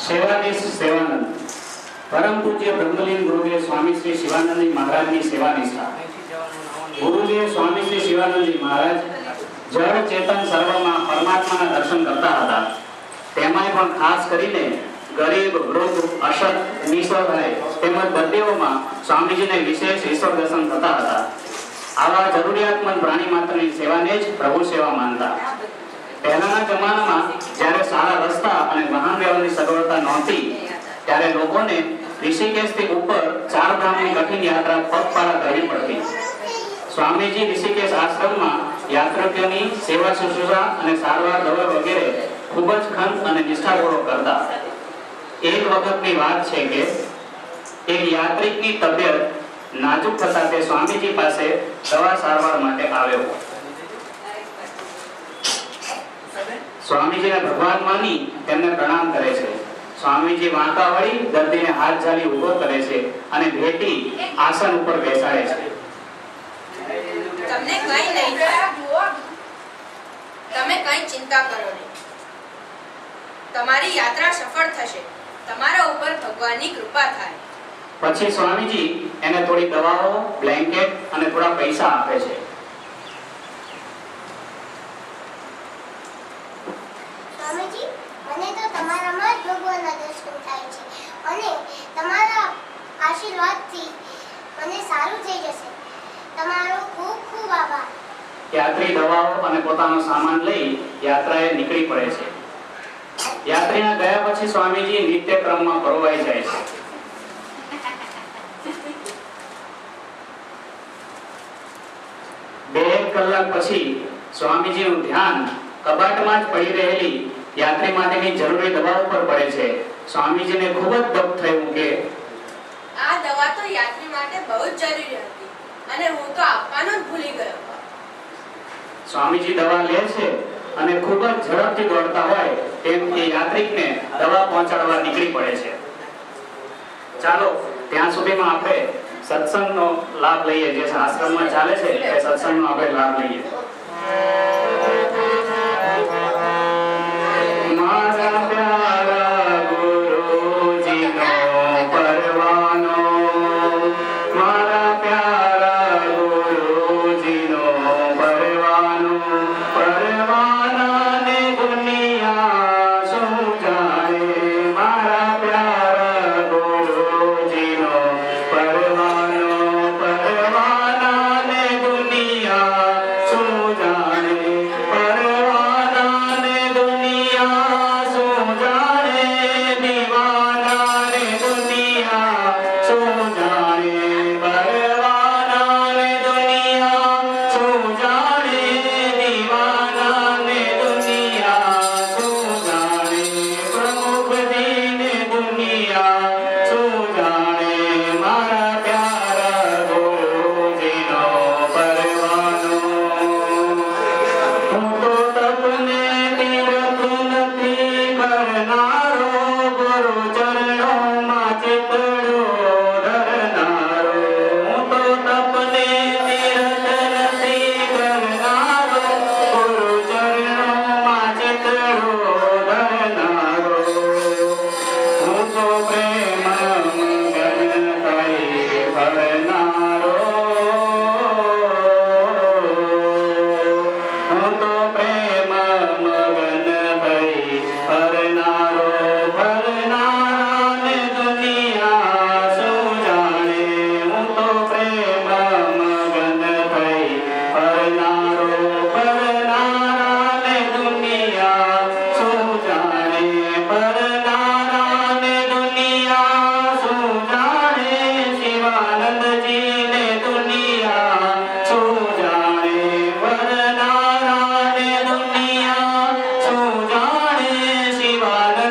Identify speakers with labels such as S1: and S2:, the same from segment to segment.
S1: સેવાદેશ સેવાનંદ परम पूज्य ब्रह्मलीन गुरुदेव स्वामी श्री शिवानंद जी महाराज की सेवा निष्ठा। गुरुदेव स्वामी श्री शिवानंद जी महाराज जड़ चेतन सर्वમાં પરમાત્માના દર્શન કરતા હતા। તેમાંય પણ ખાસ કરીને ગરીબ વૃદ્ધ અશક્ત નિસહાય તેમજ દર્દીઓમાં સ્વામીજીને વિશેષ ઈશ્વર દર્શન થતા હતા। આવા જરૂરિયાતમંદ પ્રાણી માત્રની સેવાને જ પ્રભુ સેવા માનતા। પહેલાના જમાનામાં જ્યારે સારા રસ્તા અને વાહન વ્યવહારની સગવડતા નહોતી ત્યારે લોકોને ઋષિકેશથી ઉપર 4 ધામની કઠિન યાત્રા પગપાળા કરવી પડતી। સ્વામીજી ઋષિકેશ આશ્રમમાં યાત્રિકોની સેવા શુશ્રૂષા અને સારવાર દવા વગેરે ખૂબ જ ખંત અને નિષ્ઠાપૂર્વક કરતા। એક વખતની વાત છે કે એક યાત્રિકની તબિયત નાજુક થતા તે સ્વામીજી પાસે દવા સારવાર માટે આવ્યો। સ્વામીજીને ભગવાન માની તેમને પ્રણામ કરે છે। स्वामीजी वांका वળી દર્દીને હાથ ઝાલી ઊભો કરે છે અને ભેટી આસન ઉપર બેસાડે છે।
S2: તમને કઈ નહીં થાય, તમે કઈ ચિંતા કરો નહીં, તમારી યાત્રા સફળ થશે, તમારા ઉપર ભગવાનની કૃપા થાય।
S1: પછી સ્વામીજી એને થોડી દવાઓ, બ્લેન્કેટ અને થોડા પૈસા આપે છે।
S3: સ્વામીજી મને તો તમારામાં જ ભગવાનના દર્શન થાય છે અને તમારા આશીર્વાદથી મને સારું થઈ જશે। તમારો ખૂબ ખૂબ આભાર।
S1: યાત્રી દવાઓ અને પોતાનો સામાન લઈ યાત્રાએ નીકળી પડે છે। યાત્રીના ગયા પછી સ્વામીજી નિત્ય ક્રમમાં પરોવાઈ જાય છે। 2 કલાક પછી સ્વામીજીનું ધ્યાન કબાટમાં જ પડી રહેલી यात्री माटेनी जरूरी दवाओं पर पड़े छे। स्वामीजीने खूब ज दुख थयुं के
S2: आ दवा तो यात्री माटे बहुत जरूरी हती अने हूँ तो आपवानो ज भूली गयो।
S1: स्वामीजी दवा ले छे अने खूब ज झड़पथी दौड़ता होय तेम ए यात्रिकने दवा पहोंचाडवा निकળી પડે છે। ચાલો ત્યાં સુધીમાં આપણે સત્સંગનો લાભ લઈએ, જે આશ્રમમાં ચાલે છે એ સત્સંગનો આપણે લાભ લઈએ। प्रेम मगन भई हरनारो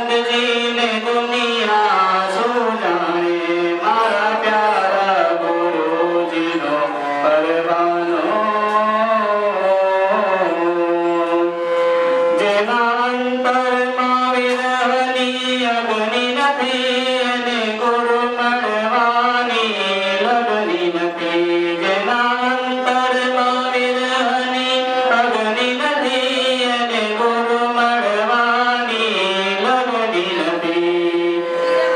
S1: શિવાનંદજી ને દુનિયા શું જાણે મારા પ્યારા ગુરુજીનો પરવાનો જેના અંતરમાં વિરહની અગ્નિ નથી અને ગુરુ મળવાની લગની નથી જેના અંતરમાં વિરહની અગ્નિ નથી અને ગુરુ મળવાની લગની નથી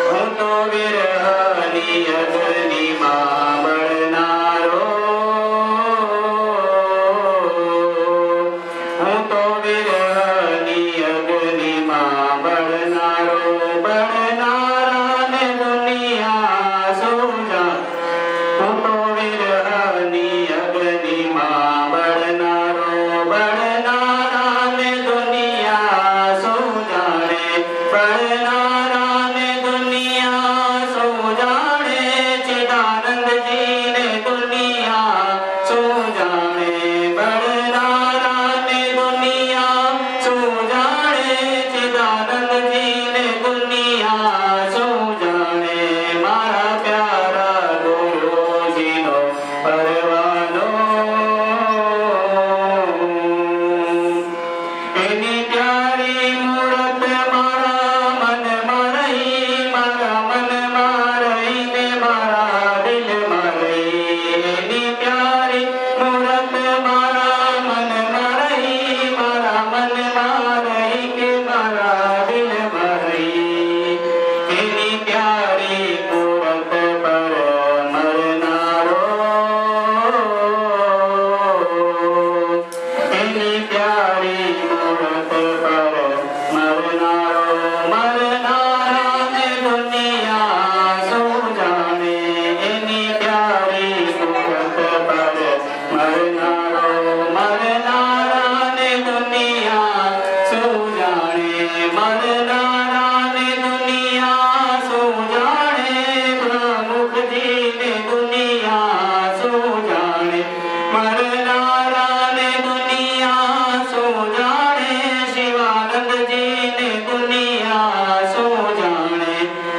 S1: હું તો વિરહની અગ્નિમાં બળનારો હું તો વિરહની અગ્નિમાં બળનારો બળનારાને દુનિયા શું જાણે હું તો વિરહની અગ્નિમાં બળનારો બળનારાને દુનિયા શું જાણે બળનારાને દુનિયા શું જાણે ચિદાનંદજીને દુનિયા શું જાણે બળનારાને દુનિયા શું જાણે ચિદાનંદજીને દુનિયા શું જાણે મારા પ્યારા ગુરુજીનો પરવાનો એની પ્યારી મૂરત મારા મનમાં રહી મારા મનમાં રહીને મારા દિલમાં રહી એની પ્યારી મૂરત મારા મનમાં રહી મારા મનમાં રહી કે મારા દિલમાં રહી એની પ્યારી મૂરત પર મરનારો એની પ્યારી મૂરત પર મરનારો મરનારાને દુનિયા શું જાણે એની પ્યારી મૂરત પર મરનારો મરનારાને દુનિયા શું જાણે મરનારાને દુનિયા શું જાણે પ્રમુખજીને દુનિયા શું જાણે મરનારાને દુનિયા શું જાણે શિવાનંદજીને દુનિયા શું જાણે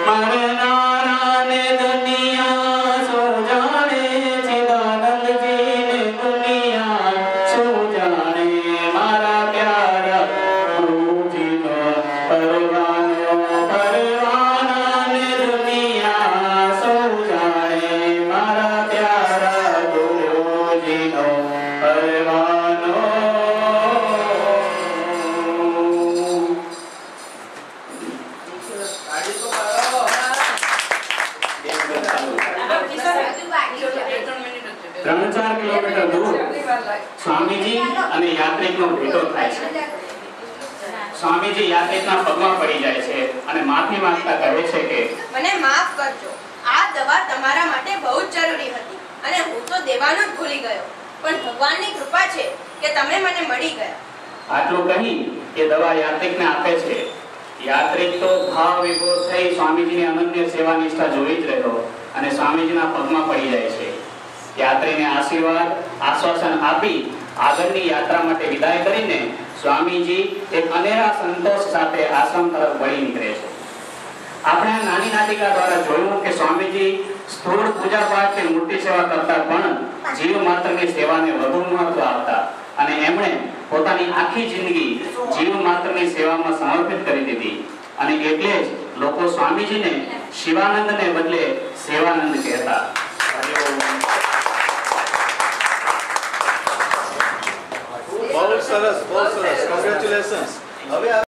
S1: મરનારાને દુનિયા શું જાણે ચિદાનંદજીને દુનિયા શું જાણે મારા પ્યારા ગુરુજીનો પરવાનો પરવાનાને દુનિયા શું જાણે મારા પ્યારા ગુરુજીનો પરવાનો ત્રણ ચાર કિલોમીટર દૂર સ્વામીજી અને યાત્રિકનો ભેટો થાય છે સ્વામીજી યાત્રિકના પગમાં પડી જાય છે અને માફી માંગતા કહે છે કે
S2: મને માફ કરજો આ દવા તમારા માટે બહુ જ જરૂરી હતી અને હું તો દેવાનું જ ભૂલી ગયો પણ ભગવાનની કૃપા છે કે તમે મને મળી ગયા
S1: આટલું કહી એ દવા યાત્રિકને આપે છે યાત્રિક તો ભાવ વિભોર થઈ સ્વામીજીની અનન્ય સેવા નિષ્ઠા જોઈ જ રહ્યો અને સ્વામીજીના પગમાં પડી જાય છે યાત્રીને આશીર્વાદ આશ્વાસન આપી આગળની યાત્રા માટે વિદાય કરીને સ્વામીજી એક અનેરા સંતોષ સાથે આશ્રમ તરફ વળી નીકળે છે આપણે આ નાની નાટિકા દ્વારા જોયું કે સ્વામીજી સ્થૂળ પૂજા પાઠ કે મૂર્તિ સેવા કરતા પણ જીવ માત્રની સેવાને વધુ મહત્વ આપતા અને એમણે પોતાની આખી જિંદગી જીવ માત્રની સેવામાં સમર્પિત કરી દીધી અને એટલે જ લોકો સ્વામીજીને શિવાનંદને બદલે સેવાનંદ કહેતા.
S4: બહુ સરસ, કોંગ્રેચ્યુલેશન્સ. હવે